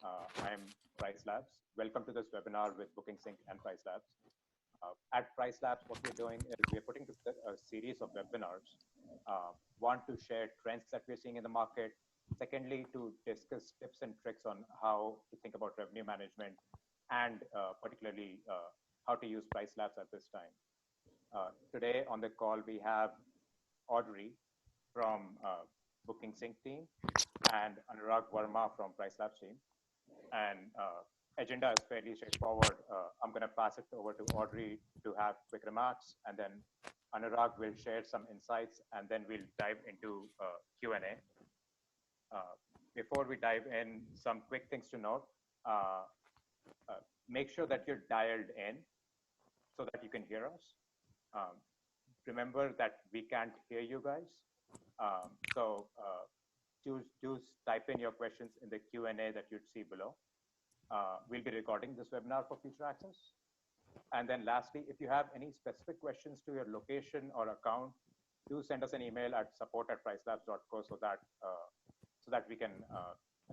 I'm PriceLabs. Welcome to this webinar with BookingSync and PriceLabs. At PriceLabs, what we're doing is we're putting together a series of webinars. One, to share trends that we're seeing in the market. Secondly, to discuss tips and tricks on how to think about revenue management and particularly how to use PriceLabs at this time. Today on the call, we have Audrey from BookingSync team and Anurag Verma from PriceLabs team. And agenda is fairly straightforward. I'm going to pass it over to Audrey to have quick remarks, and then Anurag will share some insights, and then we'll dive into Q&A. Before we dive in, some quick things to note. Make sure that you're dialed in so that you can hear us. Remember that we can't hear you guys. So do type in your questions in the Q&A that you'd see below. We'll be recording this webinar for future access. And then lastly, if you have any specific questions to your location or account, do send us an email at support@pricelabs.co so that we can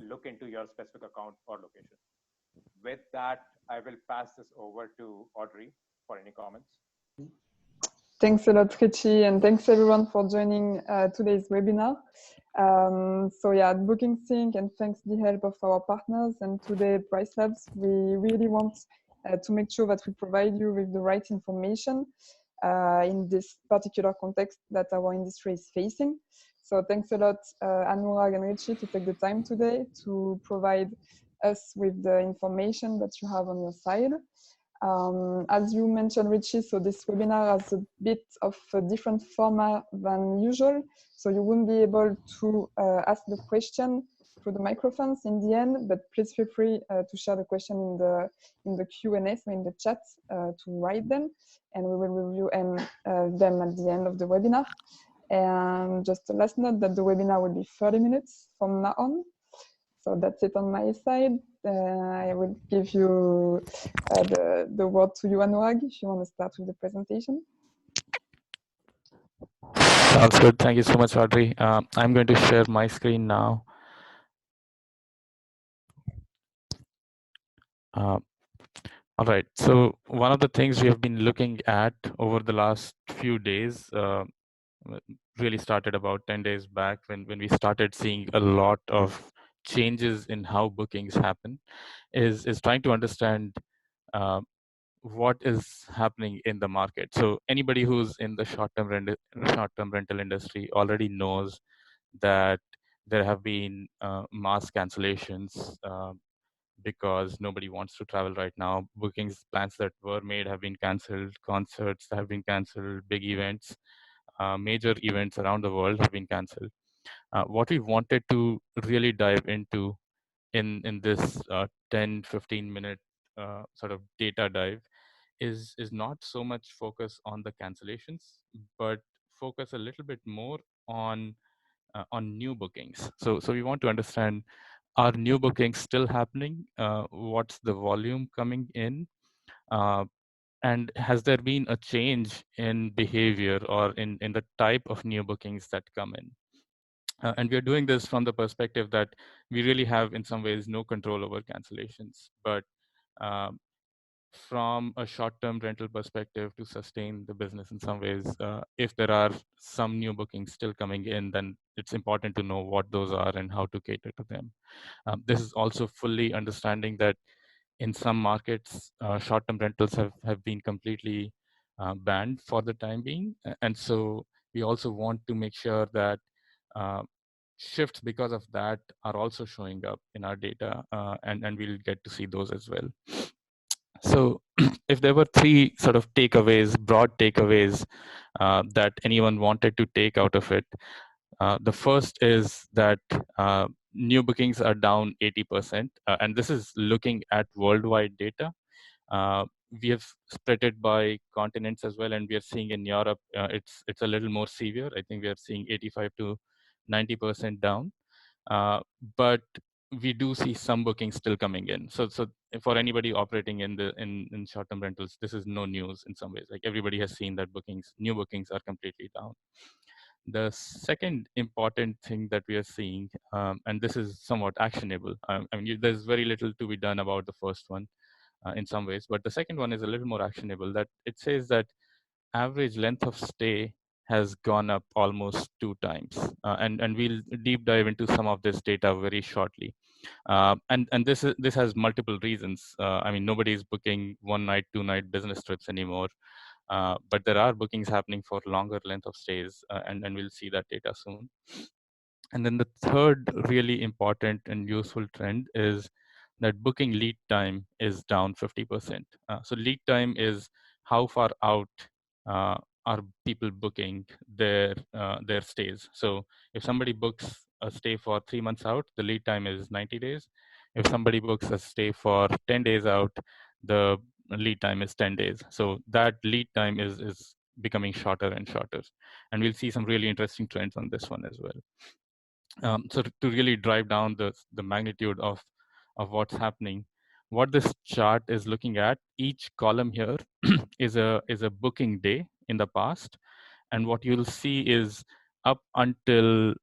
look into your specific account or location. With that, I will pass this over to Audrey for any comments. Thanks a lot, Richie, and thanks everyone for joining today's webinar. So yeah, at BookingSync, and thanks to the help of our partners and today PriceLabs, we really want to make sure that we provide you with the right information in this particular context that our industry is facing. So thanks a lot, Anurag and Richie, to take the time today to provide us with the information that you have on your side. As you mentioned, Richie, so this webinar has a bit of a different format than usual. So you won't be able to ask the question through the microphones in the end, but please feel free to share the question in the Q&A, so in the chat, to write them, and we will review them at the end of the webinar. And just a last note that the webinar will be 30 minutes from now on. So that's it on my side. I will give you the word to you, Anurag, if you want to start with the presentation. Sounds good. Thank you so much, Audrey. I'm going to share my screen now. All right. So one of the things we have been looking at over the last few days really started about 10 days back when we started seeing a lot of changes in how bookings happen, is trying to understand what is happening in the market. So anybody who's in the short-term rental industry already knows that there have been mass cancellations because nobody wants to travel right now. Bookings plans that were made have been canceled, concerts have been canceled, big events, major events around the world have been canceled. What we wanted to really dive into in this 10-15 minute sort of data dive is not so much focus on the cancellations, but focus a little bit more on new bookings. So we want to understand, are new bookings still happening? What's the volume coming in? And has there been a change in behavior or in the type of new bookings that come in? And we are doing this from the perspective that we really have, in some ways, no control over cancellations. But from a short-term rental perspective, to sustain the business in some ways, if there are some new bookings still coming in, then it's important to know what those are and how to cater to them. This is also fully understanding that in some markets, short-term rentals have been completely banned for the time being. And so we also want to make sure that shifts because of that are also showing up in our data, and we'll get to see those as well. So if there were three sort of takeaways, broad takeaways that anyone wanted to take out of it, the first is that new bookings are down 80%, and this is looking at worldwide data. We have spread it by continents as well, and we are seeing in Europe, it's a little more severe. I think we are seeing 85 to 90% down, but we do see some bookings still coming in. So for anybody operating in short-term rentals, this is no news in some ways. Like, everybody has seen that new bookings are completely down. The second important thing that we are seeing, and this is somewhat actionable, I mean, there's very little to be done about the first one in some ways, but the second one is a little more actionable, that it says that average length of stay has gone up almost 2 times. And we'll deep dive into some of this data very shortly. And this has multiple reasons. I mean, nobody's booking 1 night, 2 night business trips anymore. But there are bookings happening for longer length of stays, and we'll see that data soon. And then the third really important and useful trend is that booking lead time is down 50%. So lead time is how far out are people booking their stays. So if somebody books a stay for 3 months out, the lead time is 90 days. If somebody books a stay for 10 days out, the lead time is 10 days. So that lead time is becoming shorter and shorter. And we'll see some really interesting trends on this one as well. So to really drive down the magnitude of what's happening, what this chart is looking at, each column here is a booking day in the past, and what you'll see is up until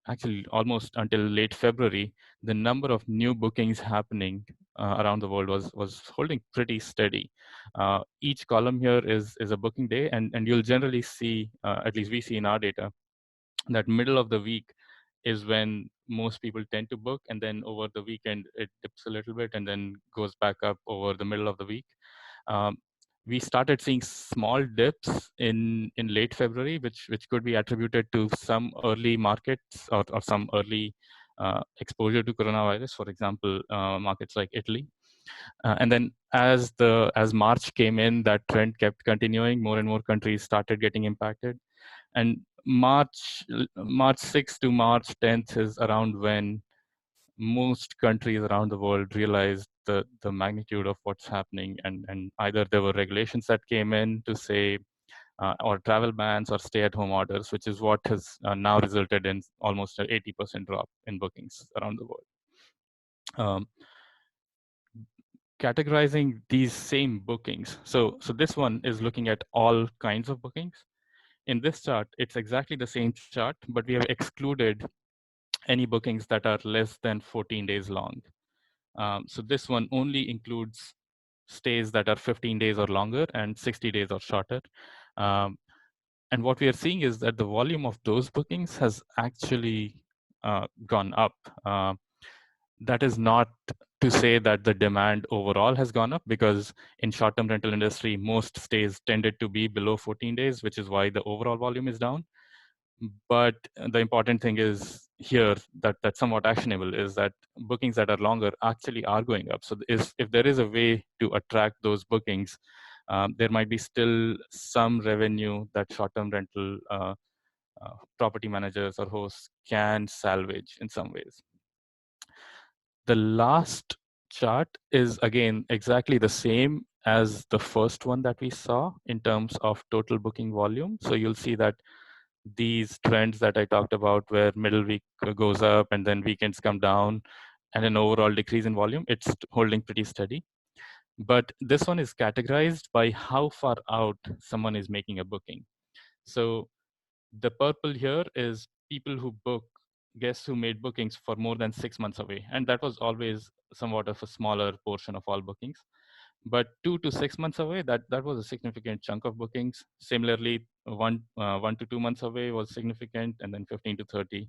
actually almost until late February, the number of new bookings happening around the world was holding pretty steady. Each column here is a booking day, and you'll generally see, at least we see in our data, that middle of the week is when most people tend to book, and then over the weekend it dips a little bit and then goes back up over the middle of the week. We started seeing small dips in late February, which could be attributed to some early markets or some early exposure to coronavirus, for example, markets like Italy. And then as March came in, that trend kept continuing. More and more countries started getting impacted. And March 6th to March 10th is around when most countries around the world realized the magnitude of what's happening, and either there were regulations that came in to say, or travel bans or stay-at-home orders, which is what has now resulted in almost an 80% drop in bookings around the world. Categorizing these same bookings. So this one is looking at all kinds of bookings. In this chart, it's exactly the same chart, but we have excluded any bookings that are less than 14 days long. So this one only includes stays that are 15 days or longer and 60 days or shorter. And what we are seeing is that the volume of those bookings has actually gone up. That is not to say that the demand overall has gone up, because in short-term rental industry, most stays tended to be below 14 days, which is why the overall volume is down. But the important thing is here that's somewhat actionable is that bookings that are longer actually are going up. So if there is a way to attract those bookings, there might be still some revenue that short-term rental property managers or hosts can salvage in some ways. The last chart is again exactly the same as the first one that we saw in terms of total booking volume. So you'll see that these trends that I talked about, where middle week goes up and then weekends come down and an overall decrease in volume, it's holding pretty steady. But this one is categorized by how far out someone is making a booking. So the purple here is people who book, guests who made bookings for more than 6 months away. And that was always somewhat of a smaller portion of all bookings. But 2 to 6 months away, that was a significant chunk of bookings. Similarly, 1 to 2 months away was significant, and then 15 to 30.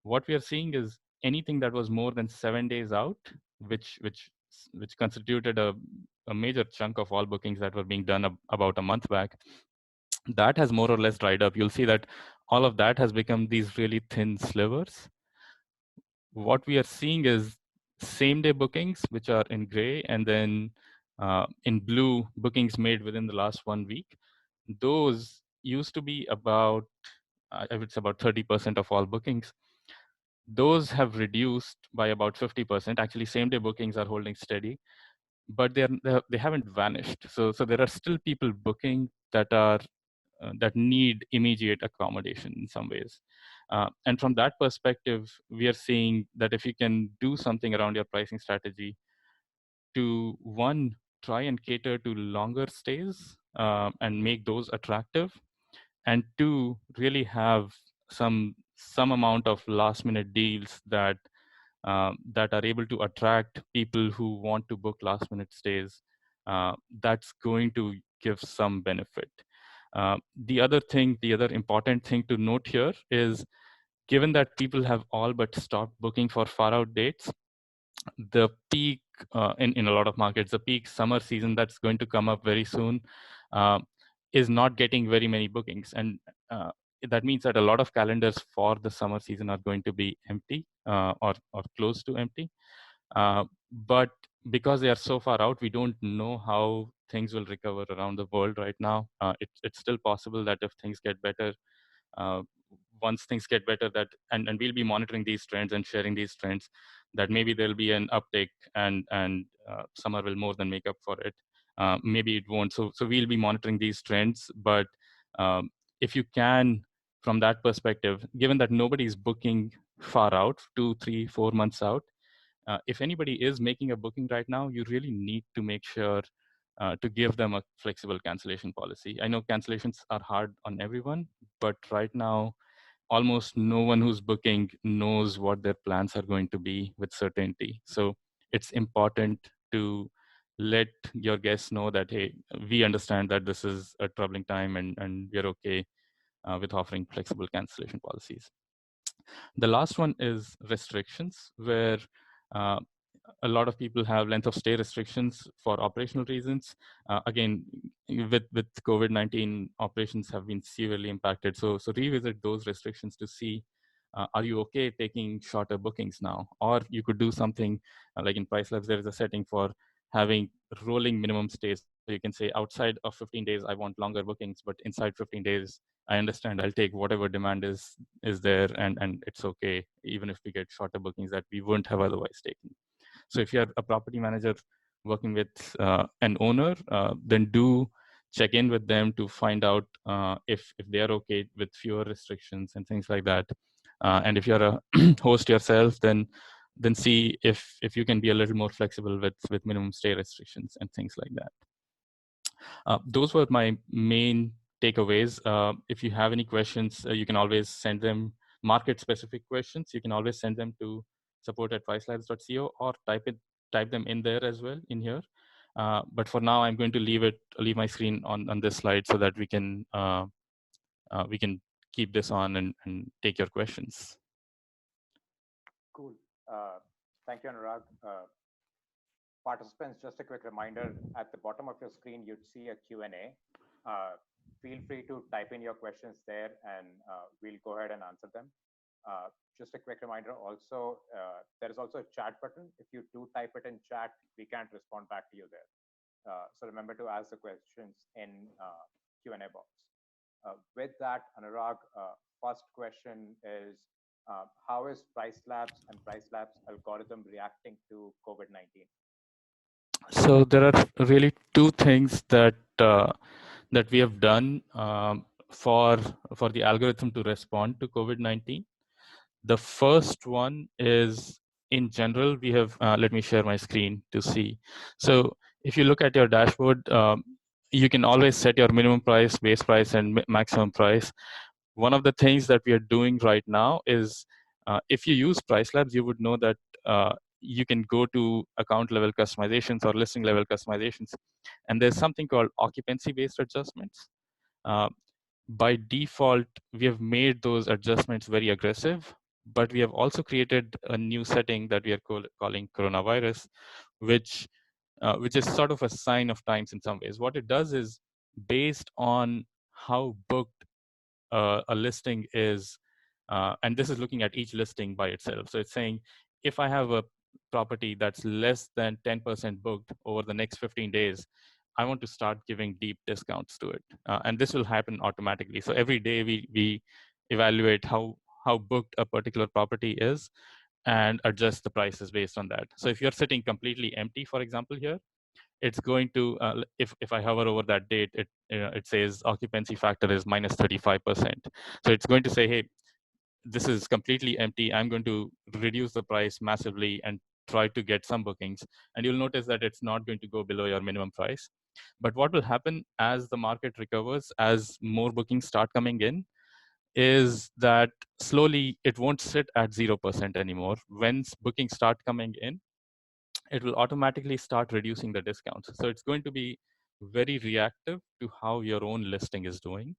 What we are seeing is anything that was more than 7 days out, which constituted a major chunk of all bookings that were being done about a month back, that has more or less dried up. You'll see that all of that has become these really thin slivers. What we are seeing is same day bookings, which are in gray, and then in blue, bookings made within the last 1 week. Those used to be about, I would say about 30% of all bookings. Those have reduced by about 50%. Actually, same day bookings are holding steady, but they haven't vanished. So there are still people booking that are that need immediate accommodation in some ways. And from that perspective, we are seeing that if you can do something around your pricing strategy to, one, try and cater to longer stays and make those attractive, and two, really have some amount of last minute deals that are able to attract people who want to book last minute stays, that's going to give some benefit. The other important thing to note here is, given that people have all but stopped booking for far out dates, the peak in a lot of markets, the peak summer season that's going to come up very soon uh, is not getting very many bookings. And that means that a lot of calendars for the summer season are going to be empty or close to empty. But because they are so far out, we don't know how things will recover around the world right now. It's still possible that if things get better, uh, once things get better, and we'll be monitoring these trends and sharing these trends, that maybe there'll be an uptake and summer will more than make up for it. Maybe it won't. So we'll be monitoring these trends. But if you can, from that perspective, given that nobody's booking far out, 2, 3, 4 months out, if anybody is making a booking right now, you really need to make sure to give them a flexible cancellation policy. I know cancellations are hard on everyone, but right now, almost no one who's booking knows what their plans are going to be with certainty. So it's important to let your guests know that, hey, we understand that this is a troubling time, and we're okay with offering flexible cancellation policies. The last one is restrictions, where uh, a lot of people have length of stay restrictions for operational reasons. Again, with COVID-19, operations have been severely impacted. So revisit those restrictions to see, are you okay taking shorter bookings now? Or you could do something like in PriceLabs, there is a setting for having rolling minimum stays. So you can say, outside of 15 days, I want longer bookings, but inside 15 days, I understand I'll take whatever demand is there, and it's okay, even if we get shorter bookings that we wouldn't have otherwise taken. So if you're a property manager working with an owner, then do check in with them to find out if they are okay with fewer restrictions and things like that. And if you're a host yourself, then see if you can be a little more flexible with minimum stay restrictions and things like that. Those were my main takeaways. If you have any questions, you can always send them, market-specific questions. You can always send them to support@pricelabs.co or type them in there as well in here. But for now, I'm going to leave my screen on this slide so that we can keep this on and take your questions. Cool. Thank you, Anurag. Participants, just a quick reminder, at the bottom of your screen, you'd see a Q&A. Feel free to type in your questions there, and we'll go ahead and answer them. Just a quick reminder also, there is also a chat button. If you do type it in chat, we can't respond back to you there. So remember to ask the questions in Q&A box. With that, Anurag, first question is, how is PriceLabs and PriceLabs algorithm reacting to COVID-19? So there are really two things that we have done for the algorithm to respond to COVID-19. The first one is, in general, we have, let me share my screen to see. So if you look at your dashboard, you can always set your minimum price, base price, and maximum price. One of the things that we are doing right now is, if you use PriceLabs, you would know that you can go to account level customizations or listing level customizations, and there's something called occupancy based adjustments. By default, we have made those adjustments very aggressive, but we have also created a new setting that we are calling coronavirus, which is sort of a sign of times in some ways. What it does is, based on how booked a listing is, and this is looking at each listing by itself. So it's saying, if I have a property that's less than 10% booked over the next 15 days, I want to start giving deep discounts to it. And this will happen automatically. So every day we evaluate how booked a particular property is and adjust the prices based on that. So if you're sitting completely empty, for example, here, it's going to, if I hover over that date, it says occupancy factor is minus 35%. So it's going to say, hey, this is completely empty. I'm going to reduce the price massively and try to get some bookings. And you'll notice that it's not going to go below your minimum price. But what will happen as the market recovers, as more bookings start coming in, is that slowly it won't sit at 0% anymore. When bookings start coming in, it will automatically start reducing the discounts. So it's going to be very reactive to how your own listing is doing.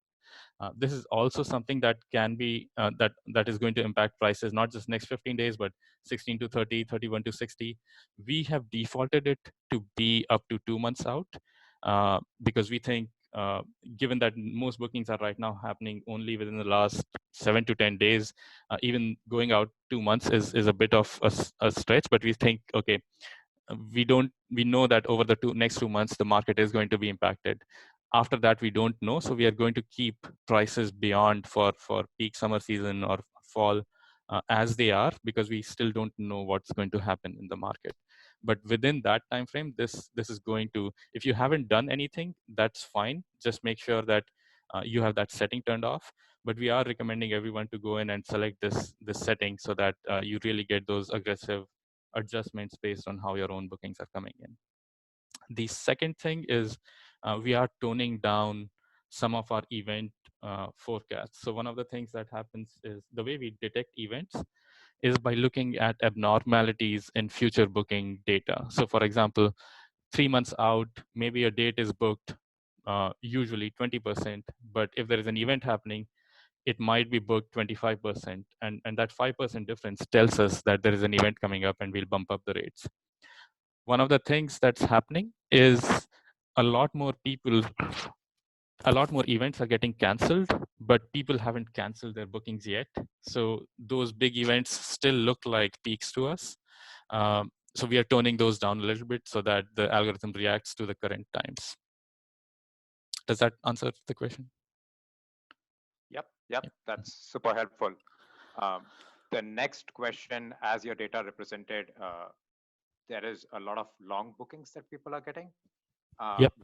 This is also something that can be that is going to impact prices not just next 15 days, but 16 to 30, 31 to 60. We have defaulted it to be up to 2 months out because we think, given that most bookings are right now happening only within the last 7 to 10 days, even going out 2 months is a bit of a stretch. But we think, okay, we know that over the next 2 months the market is going to be impacted. After that we don't know, so we are going to keep prices beyond for peak summer season or fall as they are, because we still don't know what's going to happen in the market. But within that time frame, this is going to, if you haven't done anything, that's fine. Just make sure that you have that setting turned off. But we are recommending everyone to go in and select this setting so that you really get those aggressive adjustments based on how your own bookings are coming in. The second thing is we are toning down some of our event forecasts. So one of the things that happens is the way we detect events is by looking at abnormalities in future booking data. So for example, 3 months out, maybe a date is booked usually 20%, but if there is an event happening, it might be booked 25%, and that 5% difference tells us that there is an event coming up and we'll bump up the rates. One of the things that's happening is a lot more events are getting canceled, but people haven't canceled their bookings yet. So those big events still look like peaks to us. So we are toning those down a little bit so that the algorithm reacts to the current times. Does that answer the question? Yep, that's super helpful. The next question, as your data represented, there is a lot of long bookings that people are getting.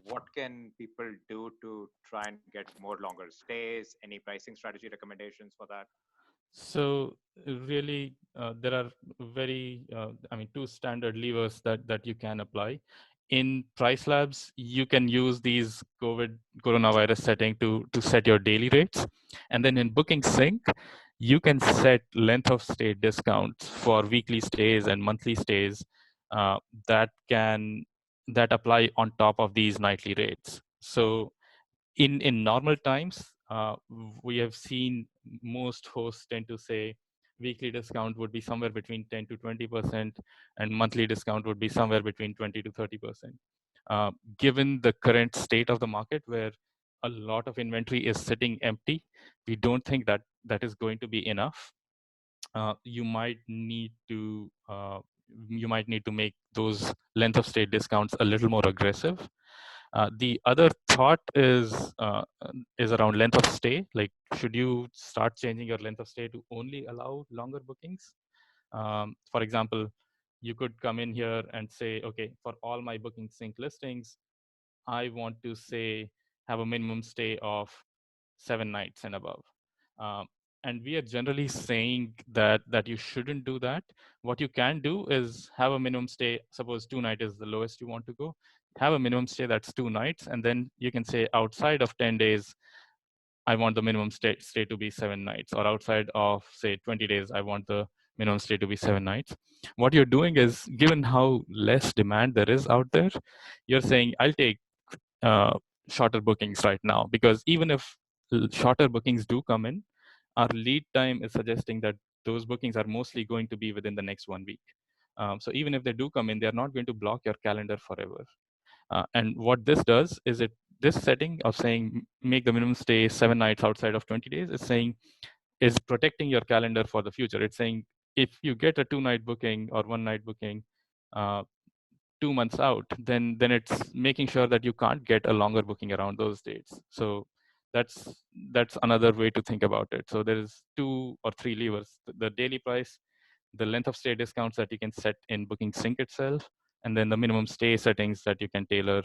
What can people do to try and get more longer stays? Any pricing strategy recommendations for that? So really, there are two standard levers that you can apply. In PriceLabs, you can use these coronavirus setting to set your daily rates. And then in BookingSync, you can set length of stay discounts for weekly stays and monthly stays uh, that apply on top of these nightly rates. So in normal times, we have seen most hosts tend to say weekly discount would be somewhere between 10 to 20%, and monthly discount would be somewhere between 20 to 30%. Given the current state of the market, where a lot of inventory is sitting empty, we don't think that that is going to be enough. You might need to make those length of stay discounts a little more aggressive. The other thought is around length of stay. Like, should you start changing your length of stay to only allow longer bookings? For example, you could come in here and say, okay, for all my BookingSync listings, I want to say have a minimum stay of 7 nights and above. Um, and we are generally saying that you shouldn't do that. What you can do is have a minimum stay. Suppose 2 nights is the lowest you want to go. Have a minimum stay that's 2 nights, and then you can say outside of 10 days, I want the minimum stay to be 7 nights, or outside of say 20 days, I want the minimum stay to be 7 nights. What you're doing is, given how less demand there is out there, you're saying I'll take uh, shorter bookings right now, because even if shorter bookings do come in, our lead time is suggesting that those bookings are mostly going to be within the next 1 week. So even if they do come in, they're not going to block your calendar forever. And what this does is this setting of saying make the minimum stay 7 nights outside of 20 days is protecting your calendar for the future. It's saying if you get a 2-night booking or 1-night booking, uh, 2 months out, then it's making sure that you can't get a longer booking around those dates. So that's another way to think about it. So there is 2 or 3 levers: the daily price, the length of stay discounts that you can set in BookingSync itself, and then the minimum stay settings that you can tailor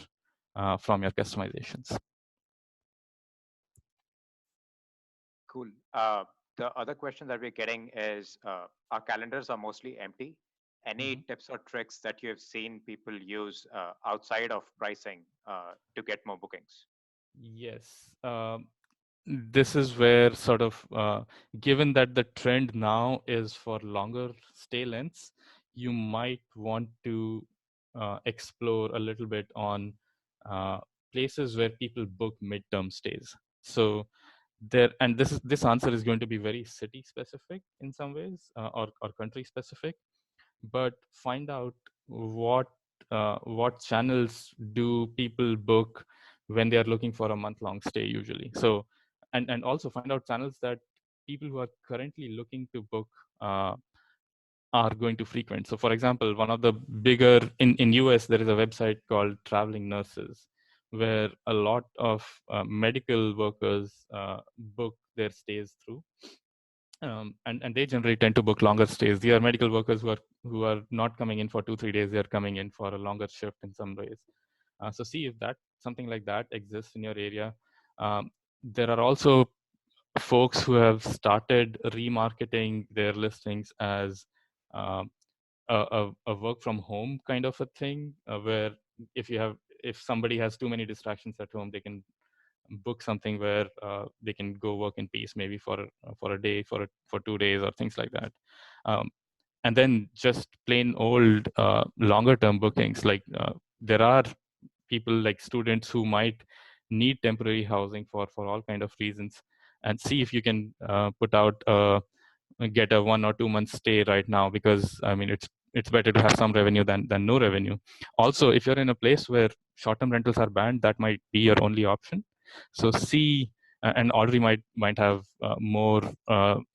from your customizations. Cool. The other question that we're getting is our calendars are mostly empty. Any tips or tricks that you have seen people use outside of pricing to get more bookings? Yes. this is where sort of, given that the trend now is for longer stay lengths, you might want to explore a little bit on places where people book midterm stays. So there, and this answer is going to be very city specific in some ways, or country specific, but find out what channels do people book when they are looking for a month-long stay usually. So, and also find out channels that people who are currently looking to book are going to frequent. So for example, one of the bigger, in US, there is a website called Traveling Nurses, where a lot of medical workers book their stays through. And they generally tend to book longer stays. These are medical workers who are not coming in for 2-3 days. They're coming in for a longer shift in some ways. So see if that something like that exists in your area. There are also folks who have started remarketing their listings as a work from home kind of a thing, where if somebody has too many distractions at home, they can book something where they can go work in peace, maybe for a day, for 2 days, or things like that. And then just plain old longer term bookings, like there are people like students who might need temporary housing for all kind of reasons, and see if you can put out get a 1 or 2 month stay right now, because I mean it's better to have some revenue than no revenue. Also, if you're in a place where short-term rentals are banned, that might be your only option. So see, and Audrey might have more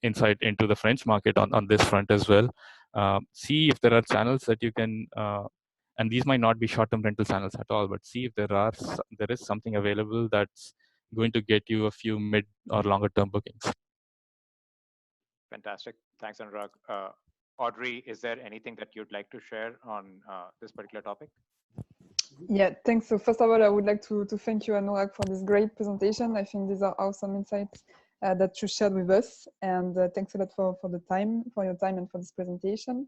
insight into the French market on this front as well. See if there are channels that you can, and these might not be short-term rental channels at all, but see if there is something available that's going to get you a few mid or longer-term bookings. Fantastic. Thanks, Anurag. Audrey, is there anything that you'd like to share on this particular topic? Yeah, thanks. So first of all, I would like to thank you, Anurag, for this great presentation. I think these are awesome insights that you shared with us. And thanks a lot for your time and for this presentation.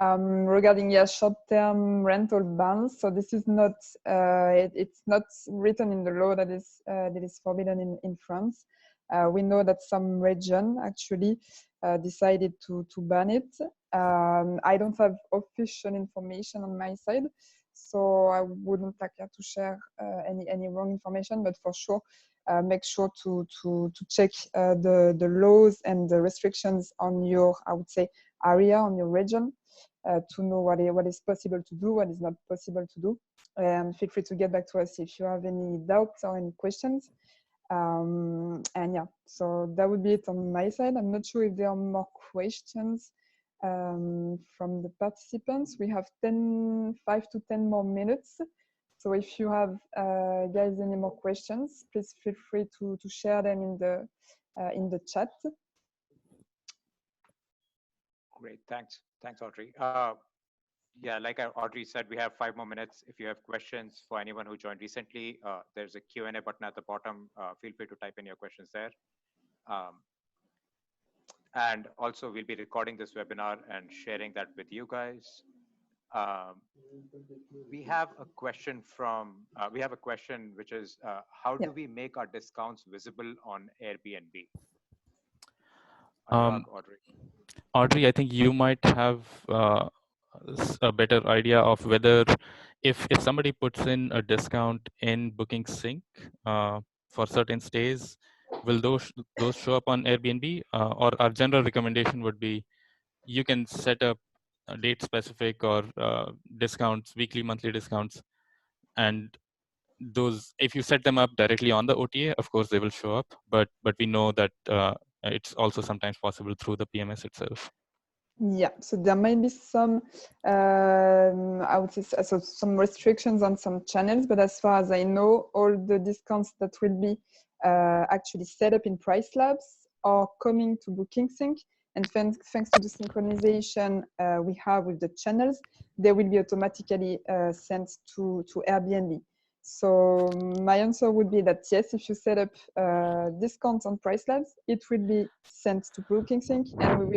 Regarding short-term rental bans, so this is not it's not written in the law that is forbidden in France. We know that some region actually decided to ban it. I don't have official information on my side, so I wouldn't like to share any wrong information, but for sure make sure to check the laws and the restrictions on your, I would say, area, on your region, to know what is possible to do, what is not possible to do. And feel free to get back to us if you have any doubts or any questions. And yeah, so that would be it on my side. I'm not sure if there are more questions from the participants. We have 5 to 10 more minutes. So if you have guys any more questions, please feel free to share them in the chat. Great, thanks, Audrey. Yeah, like Audrey said, we have 5 more minutes. If you have questions for anyone who joined recently, there's a Q&A button at the bottom. Feel free to type in your questions there. And also, we'll be recording this webinar and sharing that with you guys. We have a question which is, how do we make our discounts visible on Airbnb? Audrey, I think you might have a better idea of whether if somebody puts in a discount in BookingSync for certain stays, will those show up on Airbnb? Or our general recommendation would be you can set up date specific or discounts, weekly, monthly discounts, and those, if you set them up directly on the OTA, of course they will show up, but we know that it's also sometimes possible through the PMS itself. Yeah, so there might be some, I would say, so some restrictions on some channels, but as far as I know, all the discounts that will be actually set up in PriceLabs are coming to BookingSync, and thanks to the synchronization we have with the channels, they will be automatically sent to Airbnb. So my answer would be that yes, if you set up discounts on PriceLabs, it will be sent to BookingSync, and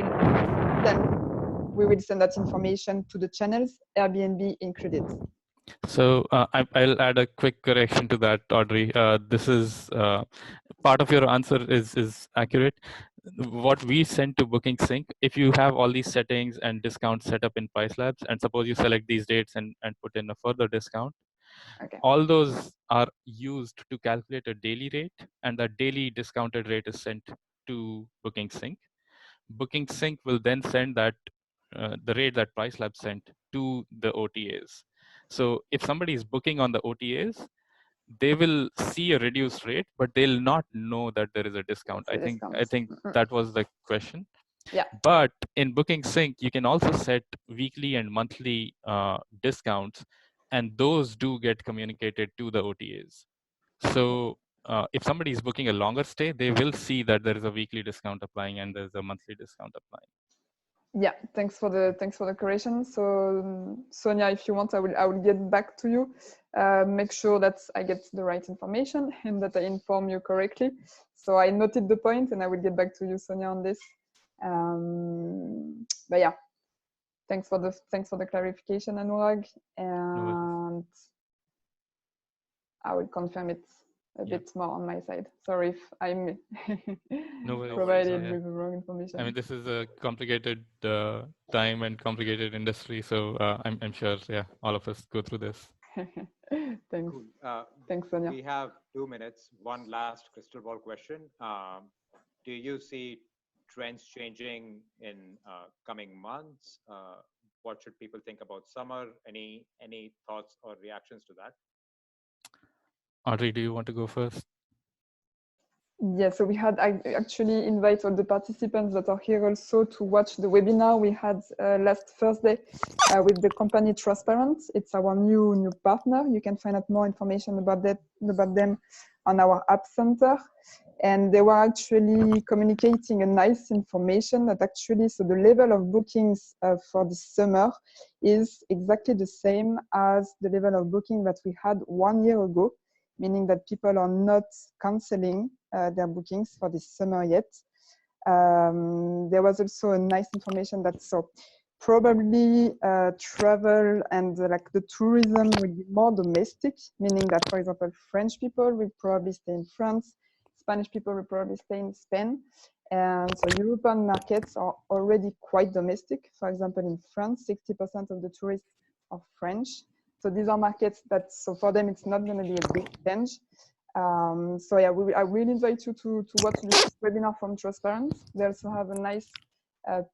we will send that information to the channels, Airbnb included. So I'll add a quick correction to that, Audrey. This is part of your answer is accurate. What we send to BookingSync, if you have all these settings and discounts set up in PriceLabs, and suppose you select these dates and put in a further discount, Okay. all those are used to calculate a daily rate, and that daily discounted rate is sent to BookingSync. BookingSync will then send that the rate that PriceLabs sent to the OTAs. So if somebody is booking on the OTAs, they will see a reduced rate, but they'll not know that there is a discount. It's a I discount. think that was the question. Yeah. But in BookingSync, you can also set weekly and monthly discounts, and those do get communicated to the OTAs. So if somebody is booking a longer stay, they will see that there is a weekly discount applying and there's a monthly discount applying. Yeah, thanks for the correction. So Sonia, if you want, I will get back to you. Make sure that I get the right information and that I inform you correctly. So I noted the point, and I will get back to you, Sonia, on this. But yeah, thanks for the clarification, Anurag, and I will confirm it a bit more on my side. Sorry if I'm provided with the wrong information. I mean, this is a complicated time and complicated industry, so I'm sure, yeah, all of us go through this. Thanks. Cool. Thanks, Sonia. We have 2 minutes. One last crystal ball question. Do you see trends changing in coming months? What should people think about summer? Any thoughts or reactions to that? Audrey, do you want to go first? Yeah, so I actually invite all the participants that are here also to watch the webinar we had last Thursday with the company Transparent. It's our new partner. You can find out more information about them on our App Center. And they were actually communicating a nice information that actually, so the level of bookings for this summer is exactly the same as the level of booking that we had 1 year ago, meaning that people are not canceling their bookings for this summer yet. There was also a nice information that so probably travel and like the tourism will be more domestic, meaning that, for example, French people will probably stay in France, Spanish people will probably stay in Spain. And so European markets are already quite domestic. For example, in France, 60% of the tourists are French. So these are markets that, so for them, it's not going to be a big change. So yeah, I really invite you to watch this webinar from Transparent. They also have a nice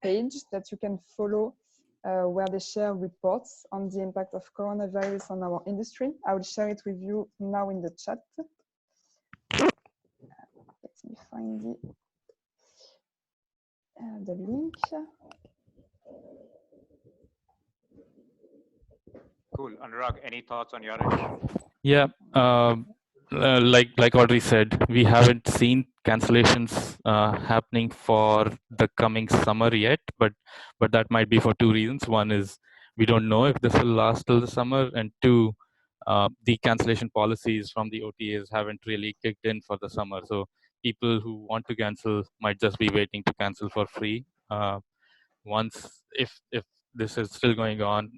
page that you can follow where they share reports on the impact of coronavirus on our industry. I will share it with you now in the chat. Let me find the link. Cool. Anurag, any thoughts on your end? Yeah, like Audrey said, we haven't seen cancellations happening for the coming summer yet, but that might be for two reasons. One is we don't know if this will last till the summer, and two, the cancellation policies from the OTAs haven't really kicked in for the summer. So people who want to cancel might just be waiting to cancel for free. Once, if this is still going on,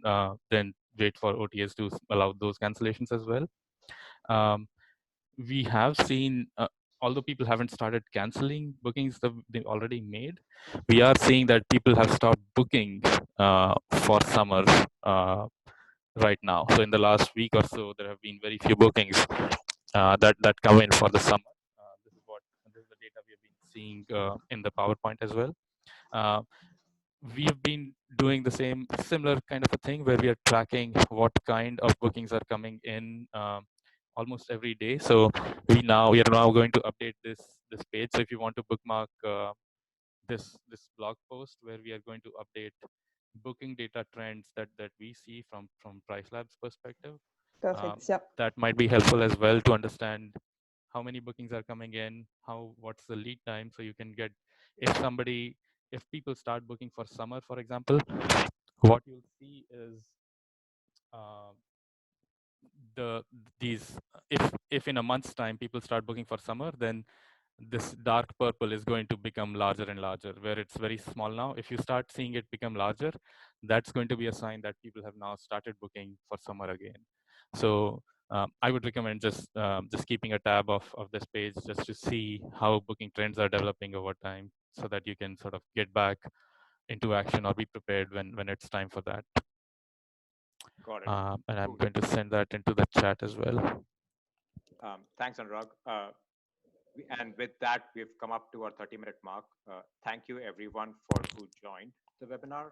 then wait for OTAs to allow those cancellations as well. We have seen, although people haven't started canceling bookings that they've already made, we are seeing that people have stopped booking for summer right now. So in the last week or so, there have been very few bookings that come in for the summer. This is the data we have been seeing in the PowerPoint as well. We have been doing the similar kind of a thing where we are tracking what kind of bookings are coming in almost every day. So we are now going to update this page. So if you want to bookmark this blog post where we are going to update booking data trends that we see from PriceLabs perspective. Perfect. Yeah. That might be helpful as well to understand how many bookings are coming in, what's the lead time, so you can get, if people start booking for summer, for example, what you'll see is if in a month's time people start booking for summer, then this dark purple is going to become larger and larger, where it's very small now. If you start seeing it become larger, that's going to be a sign that people have now started booking for summer again. So I would recommend just keeping a tab of this page just to see how booking trends are developing over time, so that you can sort of get back into action or be prepared when it's time for that. Got it. And I'm Cool. going to send that into the chat as well. Thanks, Anurag. And with that, we've come up to our 30-minute mark. Thank you, everyone, for who joined the webinar.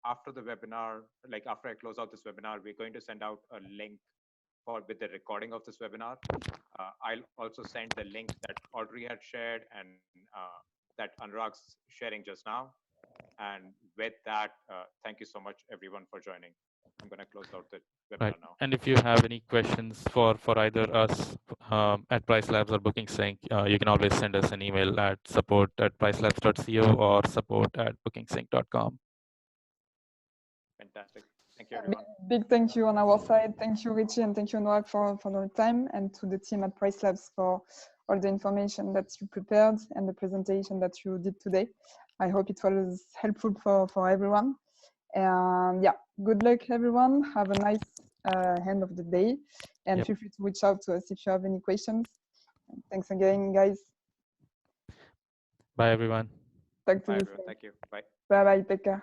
After the webinar, like after I close out this webinar, we're going to send out a link with the recording of this webinar. I'll also send the link that Audrey had shared and that Anurag's sharing just now. And with that, thank you so much, everyone, for joining. I'm going to close out the webinar now. And if you have any questions for either us at PriceLabs or BookingSync, you can always send us an email at support@pricelabs.co or support@bookingsync.com. Fantastic. Thank you, everyone. Big thank you on our side. Thank you, Richie, and thank you, Noah, for the time, and to the team at PriceLabs for all the information that you prepared and the presentation that you did today. I hope it was helpful for everyone. And yeah, good luck, everyone. Have a nice end of the day, and feel free to reach out to us if you have any questions. Thanks again, guys. Bye, everyone. Bye, everyone. Thank you. Bye. Bye-bye. Take care.